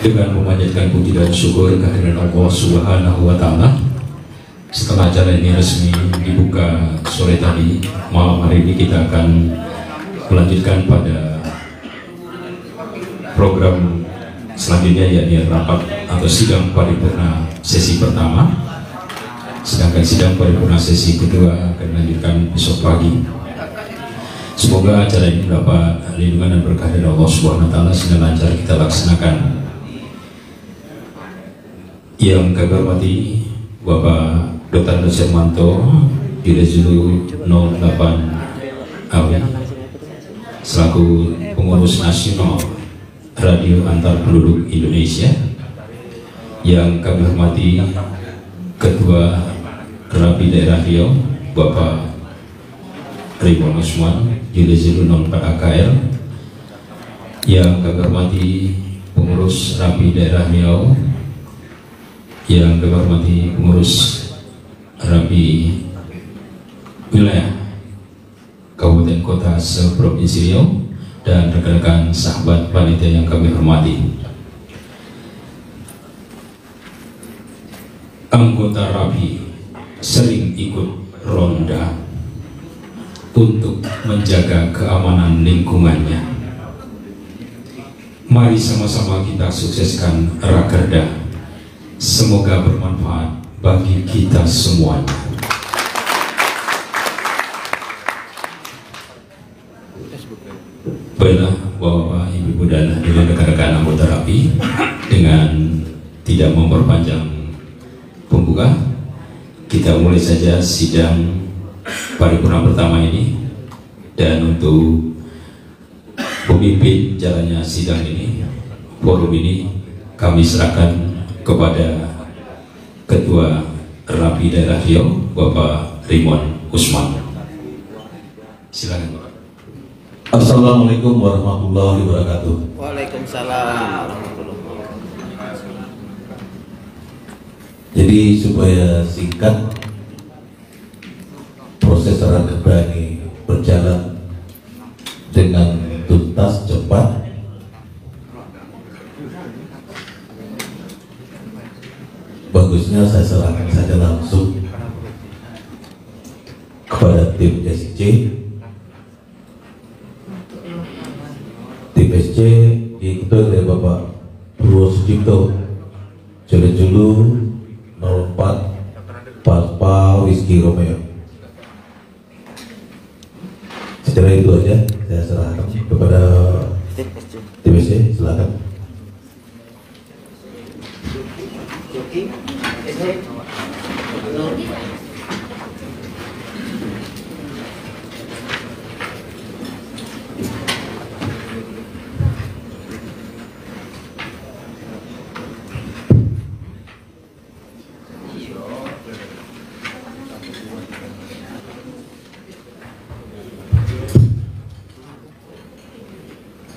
dengan memanjatkan puji dan syukur kehadiran Allah Subhanahu wa Ta'ala. Setelah acara ini resmi dibuka sore tadi, malam hari ini kita akan melanjutkan pada program selanjutnya, yakni rapat atau sidang paripurna sesi pertama. Sedangkan sidang paripurna sesi kedua akan dilanjutkan besok pagi. Semoga acara ini mendapat lindungan dan berkah dari Allah Subhanahu wa Ta'ala sehingga lancar kita laksanakan. Yang kami hormati Bapak Dr. Nusirmanto, Direzulu 08 AW selaku pengurus nasional Radio Antar Penduduk Indonesia. Yang kami hormati Ketua Rapi Daerah Riau Bapak Rimon Usman, Direzulu 04 AKR. Yang kami hormati pengurus Rapi Daerah Riau, yang kami hormati pengurus Rapi Wilayah Kabupaten Kota se-Provinsi Riau, dan rekan-rekan sahabat panitia yang kami hormati. Anggota Rapi sering ikut ronda untuk menjaga keamanan lingkungannya. Mari sama-sama kita sukseskan Rakerda. Semoga bermanfaat bagi kita semuanya. Baiklah Bapak, Ibu, dan hadirin rekan-rekan anggota Rapi, dengan tidak memperpanjang pembuka, kita mulai saja sidang paripurna pertama ini. Dan untuk pemimpin jalannya sidang ini, forum ini, kami serahkan kepada Ketua Rapi Daerah Riau Bapak Rimon Usman. Silakan Bapak. Assalamualaikum warahmatullahi wabarakatuh. Waalaikumsalam warahmatullahi wabarakatuh. Jadi supaya singkat, proses Rakerda ini berjalan dengan tuntas, cepat, bagusnya saya serahkan saja langsung kepada tim SC. Tim SC diikuti oleh Bapak Purwo Sucipto, Direzulu 04 Papa Whisky Romeo. Secara itu aja saya serahkan kepada tim SC. Silakan.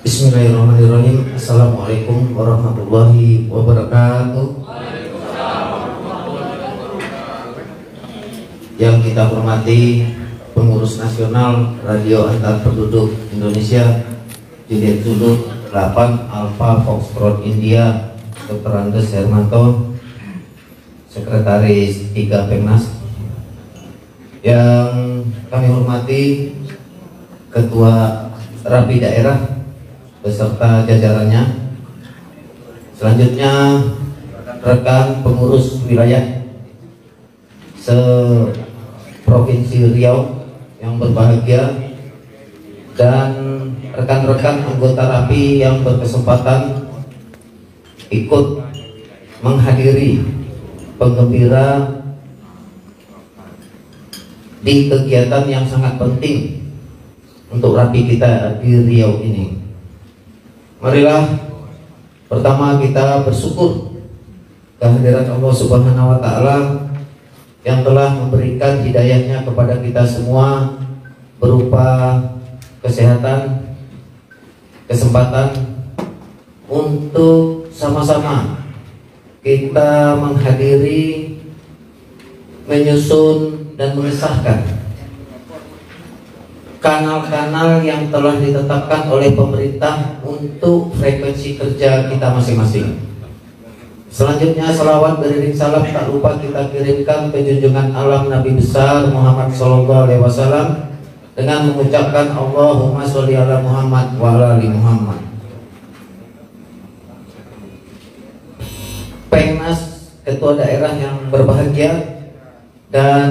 Bismillahirrahmanirrahim. Assalamualaikum warahmatullahi wabarakatuh. Yang kita hormati pengurus nasional Radio Antar Penduduk Indonesia, Direzulu 8 Alpha Foxtrot India Dr. Andes Hermanto, Sekretaris 3 Pemnas. Yang kami hormati Ketua Rapi Daerah beserta jajarannya. Selanjutnya rekan pengurus wilayah se-Provinsi Riau yang berbahagia, dan rekan-rekan anggota Rapi yang berkesempatan ikut menghadiri penggembira di kegiatan yang sangat penting untuk Rapi kita di Riau ini. Marilah pertama kita bersyukur kehadiran Allah Subhanahu wa Ta'ala yang telah memberikan hidayahnya kepada kita semua berupa kesehatan, kesempatan untuk sama-sama kita menghadiri, menyusun dan mengesahkan kanal-kanal yang telah ditetapkan oleh pemerintah untuk frekuensi kerja kita masing-masing. Selanjutnya salawat beriring salam tak lupa kita kirimkan ke junjungan alam Nabi besar Muhammad Sallallahu Alaihi Wasallam dengan mengucapkan Allahumma sholli ala Muhammad wa ala ali Muhammad. Pengnas ketua daerah yang berbahagia dan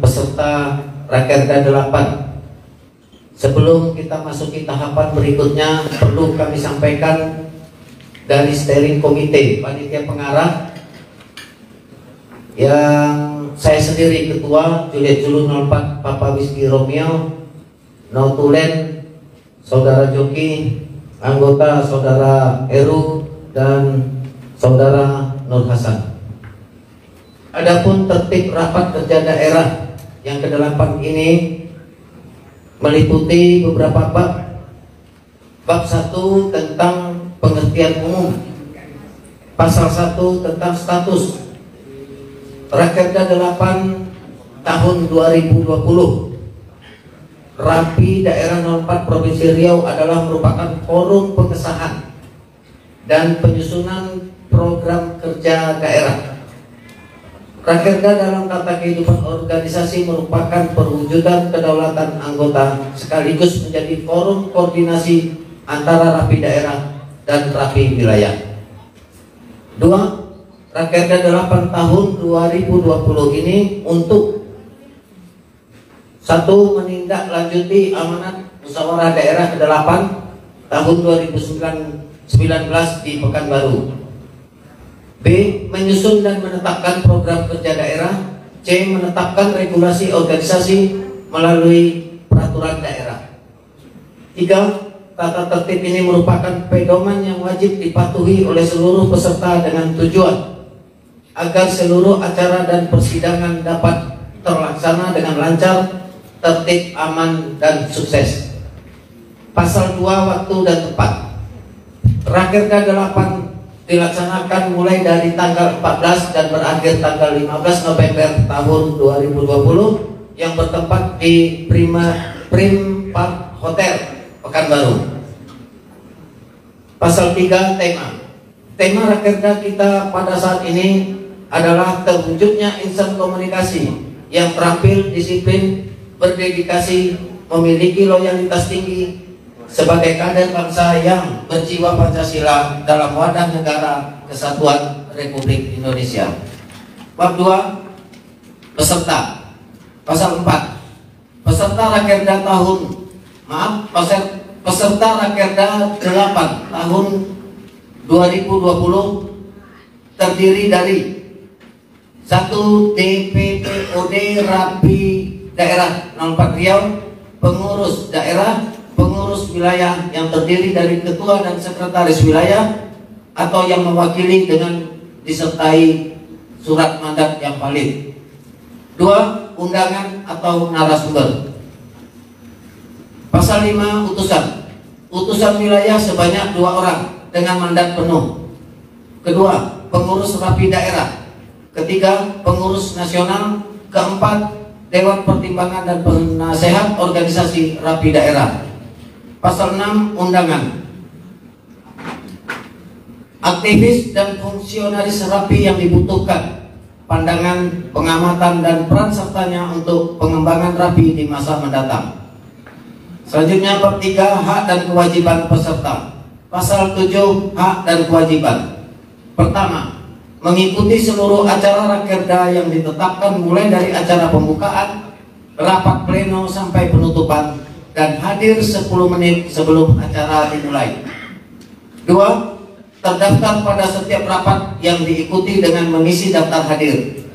peserta Rakerda 8. Sebelum kita masuki tahapan berikutnya, perlu kami sampaikan dari steering komite panitia pengarah yang saya sendiri ketua, Juliet Julu 04 Papa Whisky Romeo, Notulen Saudara Joki, anggota Saudara Eru dan Saudara Nur Hasan. Adapun tertib rapat kerja daerah yang ke-8 ini meliputi beberapa bab. Bab 1 tentang pengertian umum, pasal 1 tentang status. Rakerda 8 tahun 2020, Rapi Daerah 04 Provinsi Riau adalah merupakan forum pengesahan dan penyusunan program kerja daerah. Rakerda dalam tata kehidupan organisasi merupakan perwujudan kedaulatan anggota sekaligus menjadi forum koordinasi antara Rapi Daerah dan Rapi Wilayah. 2. Rakerda 8 tahun 2020 ini untuk 1. Menindaklanjuti amanat musyawarah daerah ke-8 tahun 2019 di Pekanbaru. B. Menyusun dan menetapkan program kerja daerah. C. Menetapkan regulasi organisasi melalui peraturan daerah. 3. Tata tertib ini merupakan pedoman yang wajib dipatuhi oleh seluruh peserta dengan tujuan agar seluruh acara dan persidangan dapat terlaksana dengan lancar, tertib, aman, dan sukses. Pasal 2 waktu dan tempat. Rakerda 8 dilaksanakan mulai dari tanggal 14 dan berakhir tanggal 15 November tahun 2020 yang bertempat di Prim Park Hotel Pekanbaru. Pasal 3 tema. Tema Rakerda kita pada saat ini adalah terwujudnya insan komunikasi yang terampil, disiplin, berdedikasi, memiliki loyalitas tinggi sebagai kader bangsa yang berjiwa Pancasila dalam wadah negara kesatuan Republik Indonesia. Bab 2 peserta. Pasal 4 peserta Rakerda peserta Rakerda 8 tahun 2020 terdiri dari 1. DPPOD Rapi Daerah 04 Riau, pengurus daerah, pengurus wilayah yang terdiri dari ketua dan sekretaris wilayah atau yang mewakili dengan disertai surat mandat yang valid. 2. Undangan atau narasumber. Pasal 5 utusan. Utusan wilayah sebanyak 2 orang dengan mandat penuh. Kedua, pengurus Rapi Daerah. Ketiga, pengurus nasional. Keempat, Dewan Pertimbangan dan Penasehat Organisasi Rapi Daerah. Pasal 6 undangan. Aktivis dan fungsionaris Rapi yang dibutuhkan, pandangan, pengamatan, dan peran sertanya untuk pengembangan Rapi di masa mendatang. Selanjutnya bab 3 hak dan kewajiban peserta. Pasal 7 hak dan kewajiban. Pertama, mengikuti seluruh acara Rakerda yang ditetapkan mulai dari acara pembukaan, rapat pleno sampai penutupan, dan hadir 10 menit sebelum acara dimulai. 2. Terdaftar pada setiap rapat yang diikuti dengan mengisi daftar hadir.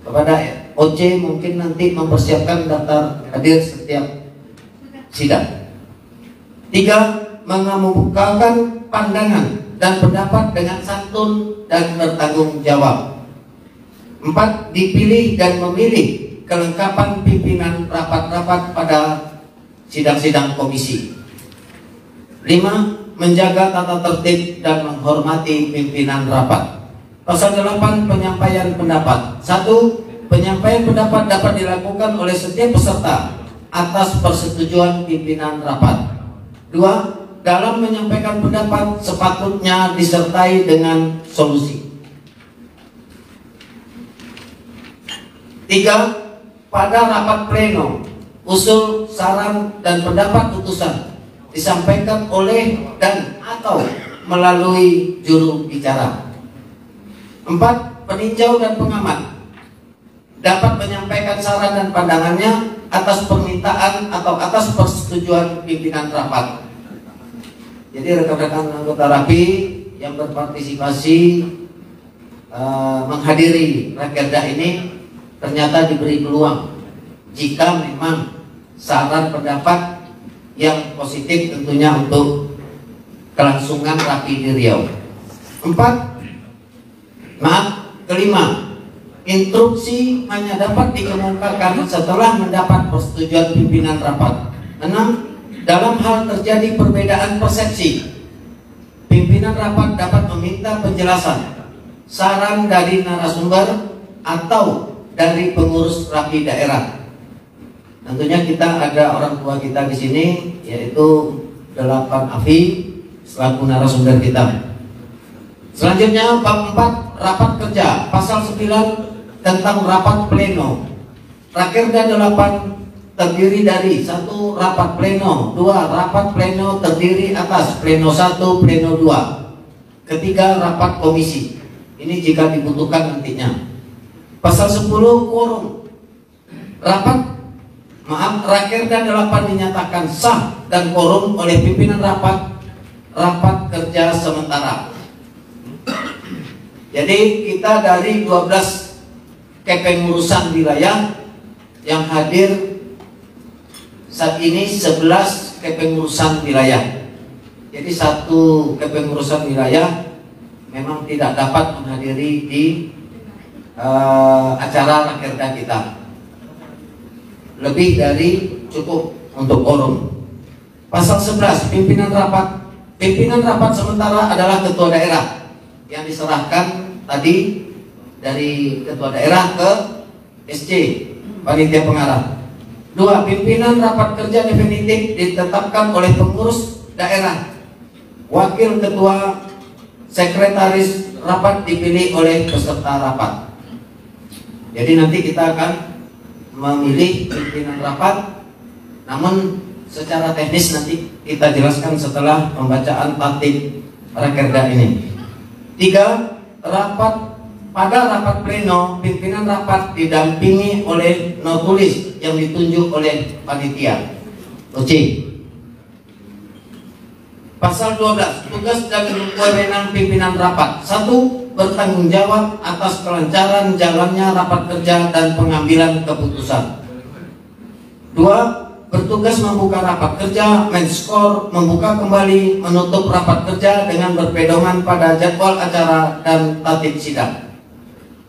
Kepada OC mungkin nanti mempersiapkan daftar hadir setiap sidang. 3. Mengemukakan pandangan dan pendapat dengan santun dan bertanggung jawab. 4. Dipilih dan memilih kelengkapan pimpinan rapat-rapat pada sidang-sidang komisi. 5. Menjaga tata tertib dan menghormati pimpinan rapat. Pasal 8 penyampaian pendapat. 1. Penyampaian pendapat dapat dilakukan oleh setiap peserta atas persetujuan pimpinan rapat. 2. Dalam menyampaikan pendapat sepatutnya disertai dengan solusi. 3. Pada rapat pleno, usul, saran, dan pendapat putusan disampaikan oleh dan atau melalui juru bicara. 4. Peninjau dan pengamat dapat menyampaikan saran dan pandangannya atas permintaan atau atas persetujuan pimpinan rapat. Jadi rekan-rekan anggota RAPI yang berpartisipasi menghadiri rakerda ini ternyata diberi peluang jika memang saran pendapat yang positif tentunya untuk kelangsungan RAPI di Riau. 5. Instruksi hanya dapat dikemukakan setelah mendapat persetujuan pimpinan rapat. 6. Dalam hal terjadi perbedaan persepsi, pimpinan rapat dapat meminta penjelasan, saran dari narasumber atau dari pengurus RAPI daerah. Tentunya kita ada orang tua kita di sini, yaitu 8 AFI selaku narasumber kita. Selanjutnya bab 4 rapat kerja, pasal 9 tentang rapat pleno. Rakerda 8 terdiri dari 1. Rapat pleno, 2. Rapat pleno terdiri atas pleno 1, pleno 2. Ketiga, rapat komisi. Ini jika dibutuhkan nantinya. Pasal 10 quorum. Rakerda 8 dinyatakan sah dan quorum oleh pimpinan rapat kerja sementara. Jadi kita dari 12 kepengurusan wilayah yang hadir saat ini 11 kepengurusan wilayah. Jadi 1 kepengurusan wilayah memang tidak dapat menghadiri di acara rakerda kita. Lebih dari cukup untuk quorum. Pasal 11 pimpinan rapat. Pimpinan rapat sementara adalah ketua daerah yang diserahkan tadi dari ketua daerah ke SC, panitia pengarah. 2. Pimpinan rapat kerja definitif ditetapkan oleh pengurus daerah. Wakil ketua, sekretaris rapat dipilih oleh peserta rapat. Jadi nanti kita akan memilih pimpinan rapat, namun secara teknis nanti kita jelaskan setelah pembacaan tatib rakerda ini. 3. Pada rapat pleno, pimpinan rapat didampingi oleh notulis yang ditunjuk oleh panitia. Pasal 12 tugas dan wewenang pimpinan rapat. 1. Bertanggung jawab atas kelancaran jalannya rapat kerja dan pengambilan keputusan. 2. Bertugas membuka rapat kerja, menskor, membuka kembali, menutup rapat kerja dengan berpedoman pada jadwal acara dan tatib sidang.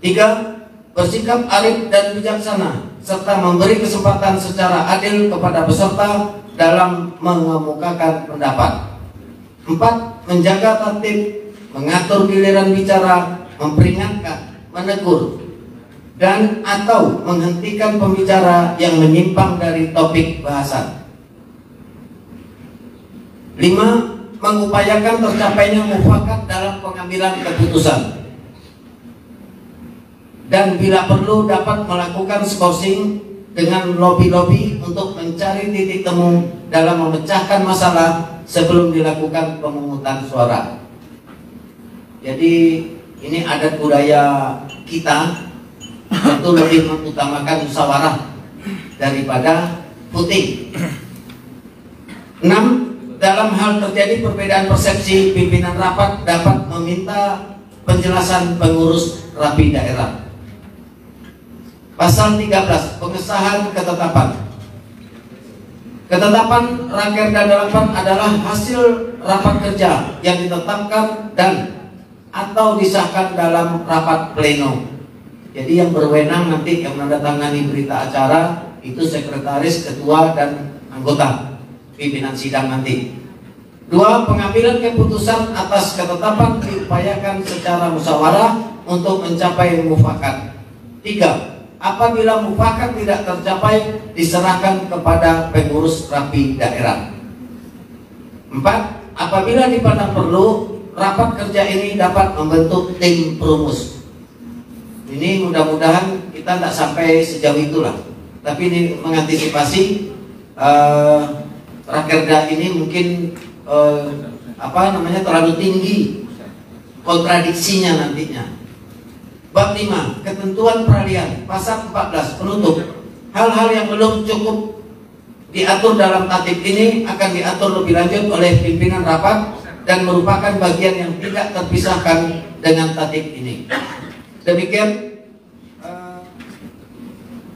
3. Bersikap arif dan bijaksana serta memberi kesempatan secara adil kepada peserta dalam mengemukakan pendapat. 4. Menjaga tertib, mengatur giliran bicara, memperingatkan, menegur, dan atau menghentikan pembicara yang menyimpang dari topik bahasan. 5. Mengupayakan tercapainya mufakat dalam pengambilan keputusan. Dan bila perlu dapat melakukan skorsing dengan lobby-lobby untuk mencari titik temu dalam memecahkan masalah sebelum dilakukan pemungutan suara. Jadi ini adat budaya kita itu lebih mengutamakan musyawarah daripada voting. 6. Dalam hal terjadi perbedaan persepsi, pimpinan rapat dapat meminta penjelasan pengurus RAPI daerah. Pasal 13 pengesahan ketetapan. Ketetapan rakerda 8 adalah hasil rapat kerja yang ditetapkan dan atau disahkan dalam rapat pleno. Jadi yang berwenang nanti yang menandatangani berita acara itu sekretaris, ketua, dan anggota pimpinan sidang nanti. 2. Pengambilan keputusan atas ketetapan diupayakan secara musyawarah untuk mencapai mufakat. 3. Apabila mufakat tidak tercapai, diserahkan kepada pengurus RAPI daerah. 4. Apabila dipandang perlu, rapat kerja ini dapat membentuk tim perumus. Ini mudah-mudahan kita kita tidak sampai sejauh itulah. Tapi ini mengantisipasi Rakerda ini mungkin terlalu tinggi kontradiksinya nantinya. Bab 5, ketentuan peralihan, pasal 14 penutup. Hal-hal yang belum cukup diatur dalam tatib ini akan diatur lebih lanjut oleh pimpinan rapat dan merupakan bagian yang tidak terpisahkan dengan tatib ini. Demikian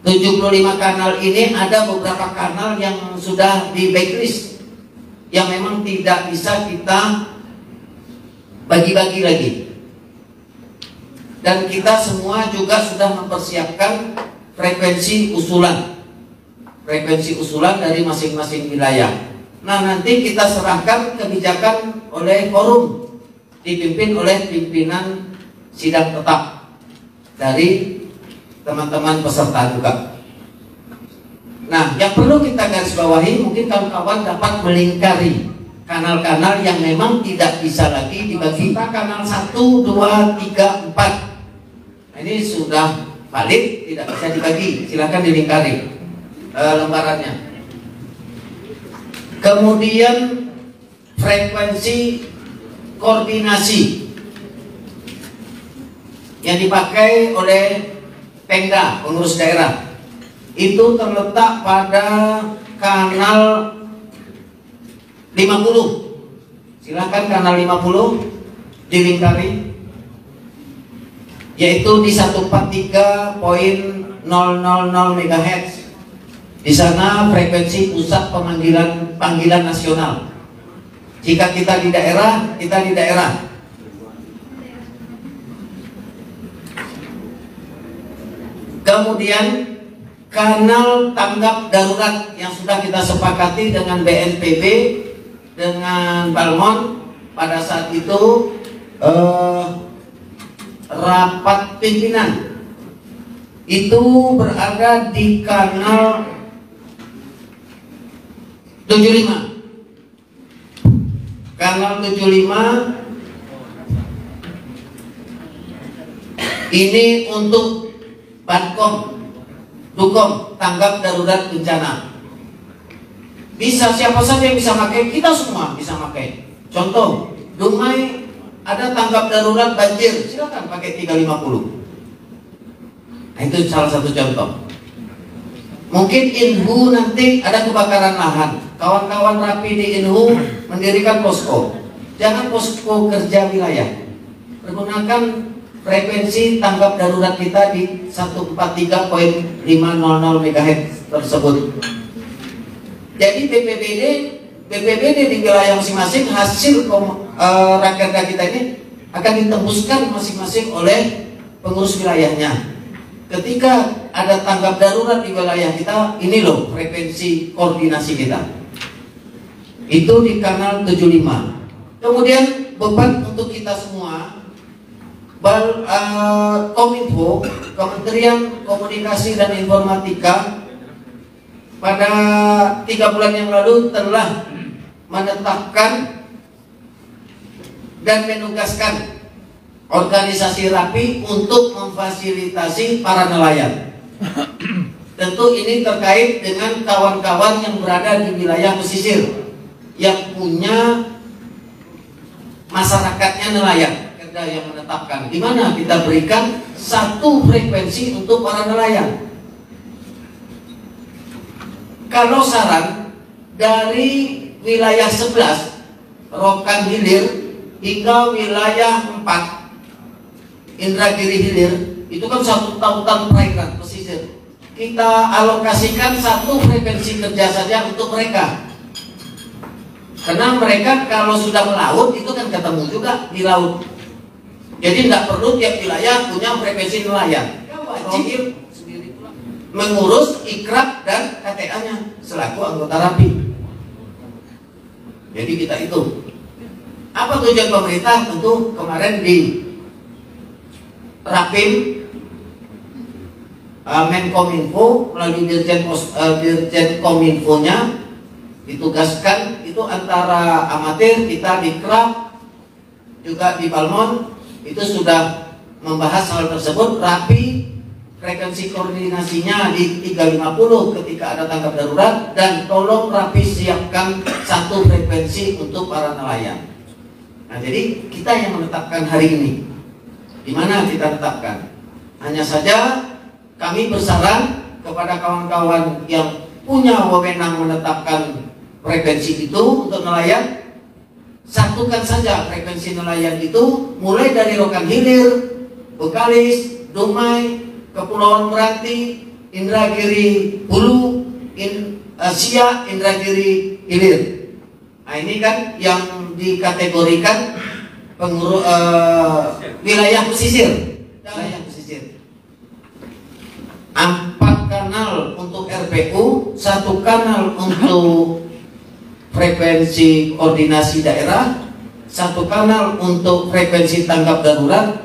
75 kanal ini, ada beberapa kanal yang sudah di blacklist, yang memang tidak bisa kita bagi-bagi lagi. Dan kita semua juga sudah mempersiapkan frekuensi usulan dari masing-masing wilayah. Nah, nanti kita serahkan kebijakan oleh forum, dipimpin oleh pimpinan sidang tetap dari teman-teman peserta juga. Nah, yang perlu kita garis bawahi, mungkin kawan-kawan dapat melingkari kanal-kanal yang memang tidak bisa lagi dibagi. Kanal 1, 2, 3, 4. Ini sudah valid, tidak bisa dibagi. Silakan dilingkari lembarannya. Kemudian frekuensi koordinasi yang dipakai oleh Pemda, pengurus daerah, itu terletak pada kanal 50. Silakan kanal 50 dilingkari, yaitu di 143.000 MHz. Di sana frekuensi pusat panggilan nasional. Jika kita di daerah, Kemudian kanal tanggap darurat yang sudah kita sepakati dengan BNPB, dengan Balmon pada saat itu rapat pimpinan, itu berada di kanal 75. Kanal 75 ini untuk Bankom, Dukom, tanggap darurat bencana. Bisa siapa saja yang bisa pakai, kita semua bisa pakai. Contoh, Dumai ada tanggap darurat banjir, silakan pakai 350. Nah, itu salah satu contoh. Mungkin Inhu nanti ada kebakaran lahan, kawan-kawan Rapi di Inhu mendirikan posko. Jangan posko kerja wilayah, pergunakan frekuensi tanggap darurat kita di 143.500 MHz tersebut. Jadi BPBD di wilayah masing-masing, hasil rakerda kita ini akan ditembuskan masing-masing oleh pengurus wilayahnya. Ketika ada tanggap darurat di wilayah kita, ini loh frekuensi koordinasi kita. Itu di kanal 75. Kemudian beban untuk kita semua, Kominfo, Kementerian Komunikasi dan Informatika, pada 3 bulan yang lalu telah menetapkan dan menugaskan organisasi Rapi untuk memfasilitasi para nelayan. Tentu ini terkait dengan kawan-kawan yang berada di wilayah pesisir yang punya masyarakatnya nelayan. Yang menetapkan di mana kita berikan satu frekuensi untuk para nelayan. Kalau saran dari wilayah 11 Rokan Hilir hingga wilayah 4 Indragiri Hilir, itu kan satu tautan perairan pesisir, kita alokasikan satu frekuensi kerja saja untuk mereka. Karena mereka kalau sudah melaut itu kan ketemu juga di laut. Jadi tidak perlu tiap wilayah punya frekuensi nelayan. Wajib sendiri mengurus ikrab dan KTA-nya selaku anggota Rapi. Jadi kita itu. Apa tujuan pemerintah? Tentu kemarin di Rapim, Menkominfo melalui Dirjen Kominfo-nya ditugaskan itu antara amatir, kita di Krab juga di Balmon itu sudah membahas hal tersebut. Rapi frekuensi koordinasinya di 350 ketika ada tanggap darurat, dan tolong Rapi siapkan satu frekuensi untuk para nelayan. Nah, jadi kita yang menetapkan hari ini. Di mana kita tetapkan? Hanya saja kami bersaran kepada kawan-kawan yang punya wewenang menetapkan frekuensi itu untuk nelayan, satukan saja frekuensi nelayan itu mulai dari Rokan Hilir, Bekalis, Dumai, Kepulauan Meranti, Indragiri Hulu, Siak, Indragiri Hilir. Nah, ini kan yang dikategorikan wilayah pesisir. Wilayah pesisir. 4 kanal untuk RPU, 1 kanal untuk frekuensi koordinasi daerah, 1 kanal untuk frekuensi tanggap darurat,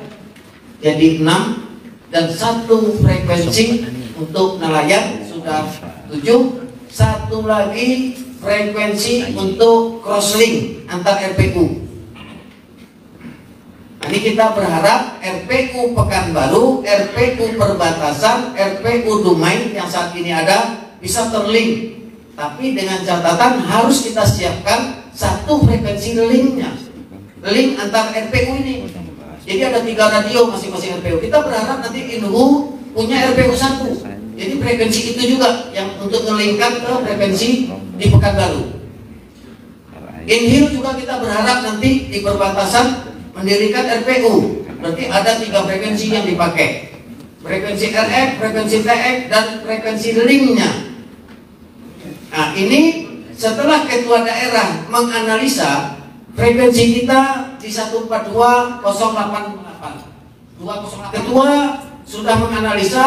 jadi 6, dan 1 frekuensi untuk nelayan sudah 7, 1 lagi frekuensi untuk crosslink antar RPU. Ini kita berharap RPU Pekanbaru, RPU Perbatasan, RPU Dumai yang saat ini ada bisa terlink. Tapi dengan catatan harus kita siapkan 1 frekuensi linknya, link antar RPU ini. Jadi ada 3 radio masing-masing RPU. Kita berharap nanti Inhu punya RPU 1. Jadi frekuensi itu juga yang untuk ngelingkan ke frekuensi di Pekanbaru. Inhil juga kita berharap nanti di perbatasan mendirikan RPU. Berarti ada 3 frekuensi yang dipakai. Frekuensi RX, frekuensi TX, dan frekuensi linknya. Nah, ini setelah ketua daerah menganalisa frekuensi kita di 142.088. Ketua sudah menganalisa,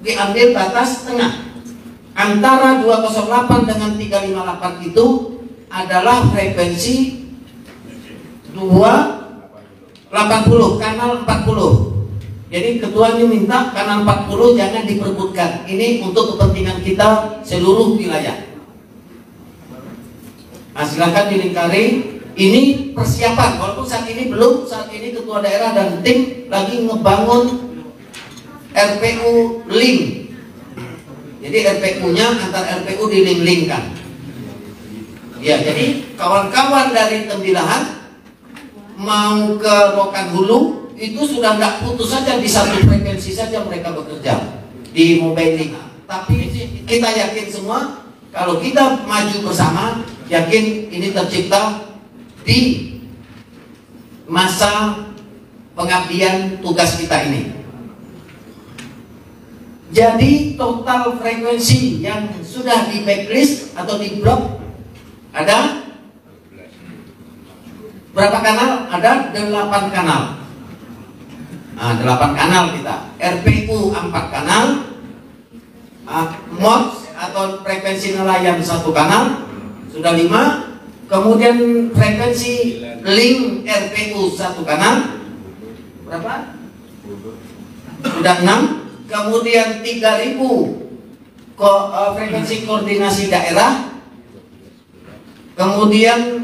diambil batas tengah antara 208 dengan 358 itu adalah frekuensi 280, kanal 40. Jadi ketuanya minta kanal 40 jangan diperbutkan. Ini untuk kepentingan kita seluruh wilayah. Nah, silakan dilingkari. Ini persiapan, walaupun saat ini belum. Saat ini ketua daerah dan tim lagi ngebangun RPU link. Jadi RPU-nya antar RPU dilink-linkkan. Ya, jadi kawan-kawan dari Tembilahan mau ke Rokan Hulu itu sudah nggak putus saja di 1 frekuensi saja mereka bekerja di mobile link. Tapi kita yakin semua kalau kita maju bersama, yakin ini tercipta di masa pengabdian tugas kita ini. Jadi total frekuensi yang sudah di backlist atau di blok ada berapa kanal? Ada 8 kanal. Nah, 8 kanal kita. RPU 4 kanal, MOD atau frekuensi nelayan 1 kanal, sudah 5. Kemudian frekuensi link RPU 1 kanal, berapa? Sudah 6. Kemudian 3.000 frekuensi koordinasi daerah. Kemudian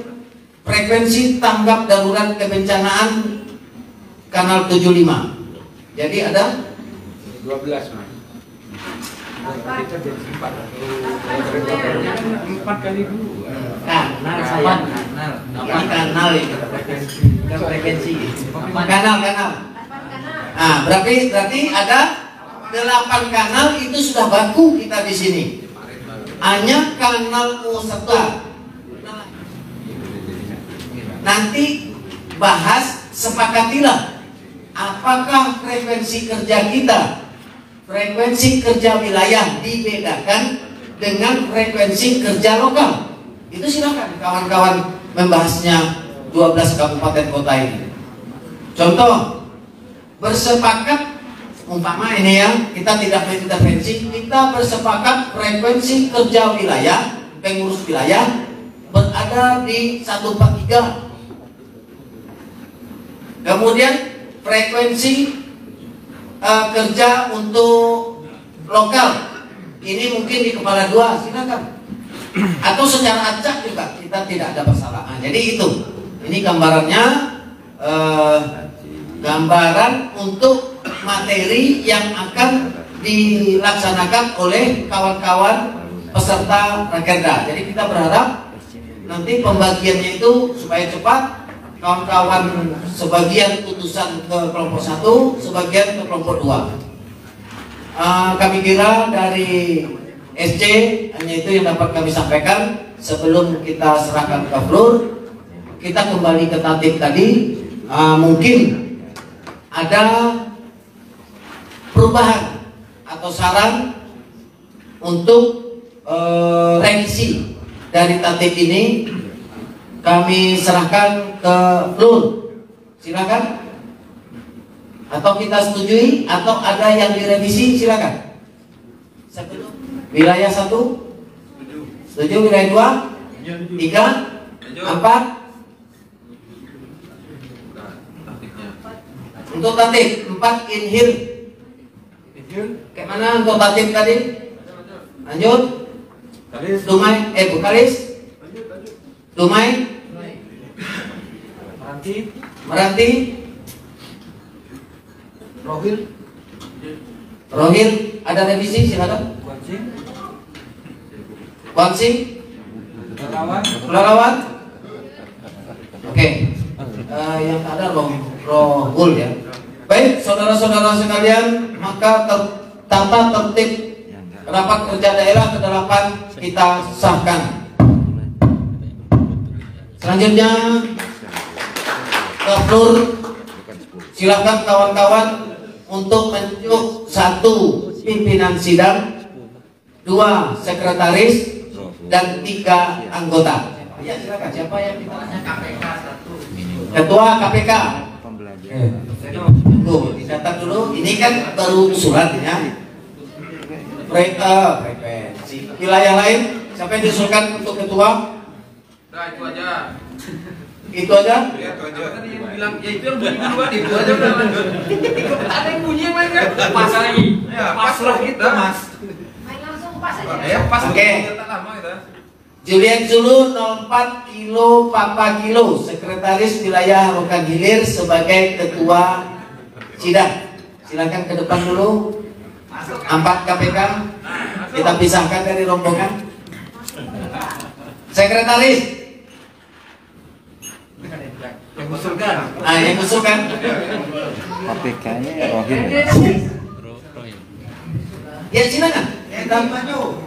frekuensi tanggap darurat kebencanaan kanal 75. Jadi ada 12, Mas. Kita jadi 4 kali 2 kanal sama kanal itu frekuensi kanal. Nah, berarti ada 8 kanal itu sudah baku kita di sini. Hanya kanal U1. Nanti bahas, sepakatilah apakah frekuensi kerja kita, frekuensi kerja wilayah dibedakan dengan frekuensi kerja lokal. Itu silakan kawan-kawan membahasnya 12 kabupaten kota ini. Contoh, bersepakat umpama ini ya, kita tidak mengintervensi, kita bersepakat frekuensi kerja wilayah, pengurus wilayah berada di 143. Kemudian frekuensi kerja untuk lokal ini mungkin di kepala 2, silakan. Atau secara acak juga kita tidak ada masalah. Nah, jadi itu, ini gambarannya, gambaran untuk materi yang akan dilaksanakan oleh kawan-kawan peserta Rakerda. Jadi kita berharap nanti pembagiannya itu supaya cepat, kawan-kawan sebagian utusan ke kelompok 1, sebagian ke kelompok 2. Kami kira dari SC hanya itu yang dapat kami sampaikan sebelum kita serahkan ke Flur. Kita kembali ke tatip tadi. Mungkin ada perubahan atau saran untuk revisi dari tatip ini. Kami serahkan ke Flur. Silakan. Atau kita setujui, atau ada yang direvisi, silakan. Sebelum wilayah 1, setuju. Wilayah 2, 3, 4. Untuk tatip 4 inhil. Kayak mana untuk tatip tadi? Lanjut. Dumai, Bukalis. Dumai. Meranti. Rohil, ada revisi, silakan. Wansing, Pelarawan. Oke. Yang ada Rohul ya. Baik, saudara-saudara sekalian, maka tata tertib rapat kerja daerah ke-8 kita sahkan. Selanjutnya ke Flur, silakan kawan-kawan untuk menunjuk 1 pimpinan sidang, 2 sekretaris, dan 3 anggota. Ya, silakan. Siapa yang ditanya? KPK 1. Ketua KPK. Tunggu, dicatat dulu. Ini kan baru usulan ya. Frekuensi. Wilayah lain, siapa yang diusulkan untuk ketua? Nah, itu aja. Itu aja? Ya, itu aja. Tadi yang bilang, ya itu yang bunyi duluan, itu aja udah lanjut. Ada yang bunyi yang lain kan? Pas lagi. Ya, pas lah kita, Mas. Main langsung pas aja. Ya, pas. Oke. Kita lama kita. Julian Zulu 04 Kilo Papa Kilo, sekretaris wilayah Rokan Hilir sebagai ketua sidang. Silakan ke depan dulu. 4 KPK. Kita pisahkan dari rombongan. Sekretaris. Yang usulkan. Yang usulkan. KPK-nya Rohim. Ya silakan. Kita maju.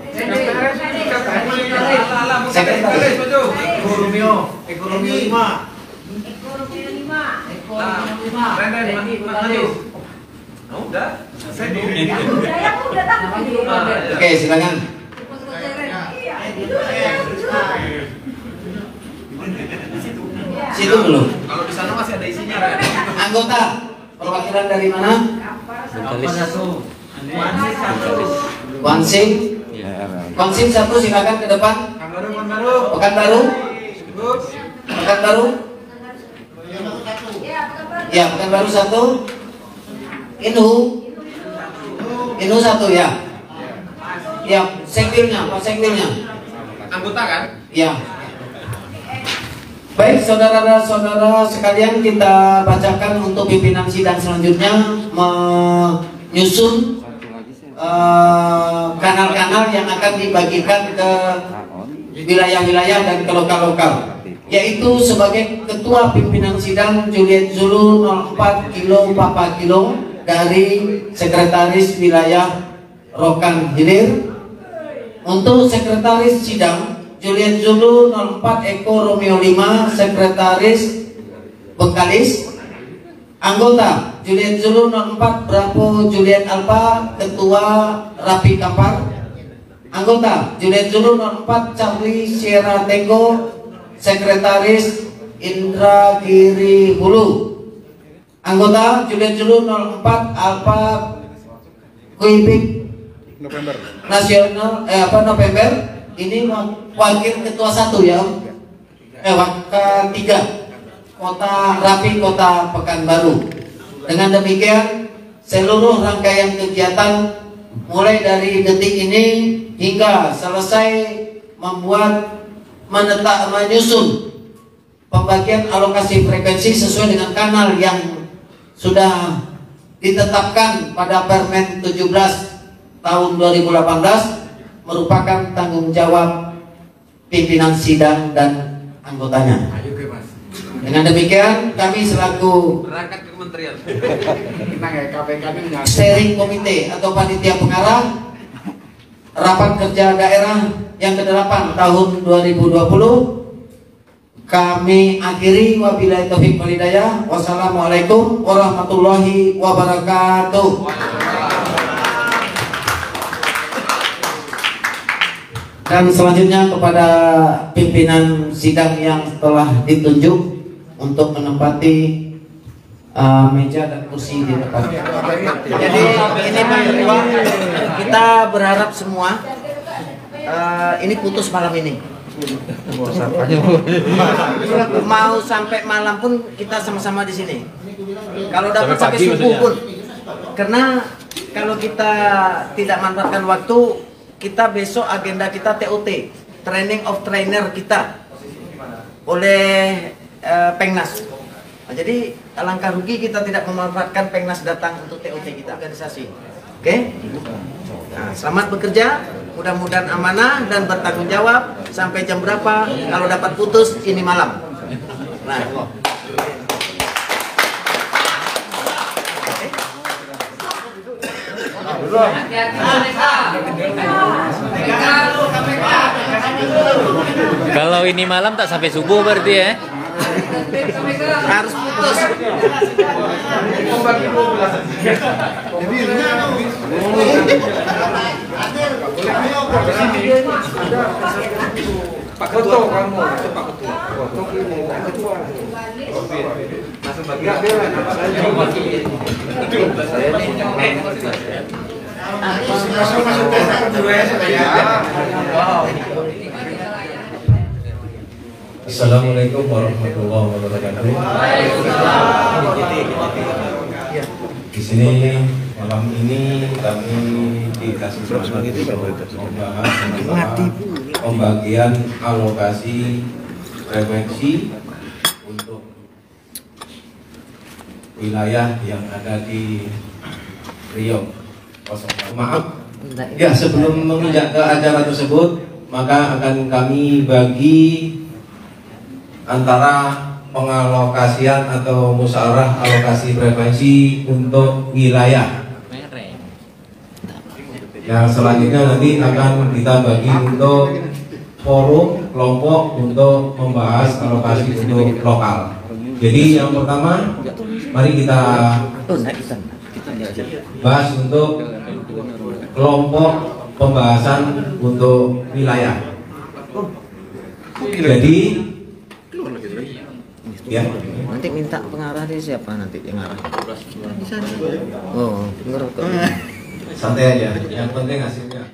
Sekretaris. Ekonomi 5. Ekonomi 5. Udah. Saya Udah tak. Oke, silakan. Situ belum. kalau di sana masih ada isinya kan? Anggota perwakilan dari mana? Wansing. Wansing 1 silakan ke depan. Pekanbaru. Pekanbaru. Ya, Pekanbaru 1. Inu 1 ya. Ya, sektilnya, Pak sektilnya. Anggota kan? Ya. Baik, saudara-saudara sekalian, kita bacakan untuk pimpinan sidang selanjutnya menyusun kanal-kanal yang akan dibagikan ke wilayah-wilayah dan ke lokal-lokal. Yaitu sebagai ketua pimpinan sidang Juliet Zulu 04 Kilo Papa Kilo dari sekretaris wilayah Rokan Hilir. Untuk sekretaris sidang Juliet Zulu 04 Eko Romeo 5, sekretaris Bengkalis. Anggota Juliet Zulu 04 Bravo Juliet Alpha, ketua Rapi Kampar. Anggota Juliet Zulu 04 Charlie Sierra Tango, sekretaris Indra Giri Hulu. Anggota Juliet Zulu 04 Alpha Kuibik Nasional November. Ini wakil ketua 1 ya. Ketiga Kota Rapi Kota Pekanbaru. Dengan demikian seluruh rangkaian kegiatan mulai dari detik ini hingga selesai menyusun pembagian alokasi frekuensi sesuai dengan kanal yang sudah ditetapkan pada Permen 17 tahun 2018 merupakan tanggung jawab pimpinan sidang dan anggotanya. Dengan demikian, kami selaku Berangkat ke kementerian. steering komite atau panitia pengarah rapat kerja daerah yang ke-8 tahun 2020 kami akhiri. Wabillahi taufiq wal hidayah. Wassalamualaikum warahmatullahi wabarakatuh. Dan selanjutnya kepada pimpinan sidang yang telah ditunjuk untuk menempati meja dan kursi di depan. Jadi ini Pak Ketua, kita berharap semua ini putus malam ini. Mau sampai malam pun kita sama-sama di sini. Kalau dapat sampai subuh pun. Karena kalau kita tidak manfaatkan waktu, kita besok agenda kita TOT, training of trainer kita oleh Pengnas. Nah, jadi alangkah rugi kita tidak memanfaatkan Pengnas datang untuk TOT kita organisasi. Oke? Nah, selamat bekerja, mudah-mudahan amanah dan bertanggung jawab. Sampai jam berapa? Kalau dapat putus ini malam. Nah, Kalau ini malam tak sampai subuh berarti ya? harus putus. Pak Ketua kamu, itu Pak Ketua. Pak Ketua. Langsung bagi. Assalamualaikum warahmatullahi wabarakatuh. Di sini malam ini kami dikasih membahas tentang pembagian alokasi frekuensi untuk wilayah yang ada di Riau. Maaf. Ya, sebelum menginjak ke acara tersebut, maka akan kami bagi antara pengalokasian atau musyawarah alokasi frekuensi untuk wilayah. Yang selanjutnya nanti akan kita bagi untuk forum kelompok untuk membahas alokasi untuk lokal. Jadi yang pertama, mari kita bahas untuk kelompok pembahasan untuk wilayah. Jadi ya, Nanti minta pengarah dari siapa nanti yang ngarah? Di sana. Oh, ngerokok. santai aja. Yang penting hasilnya.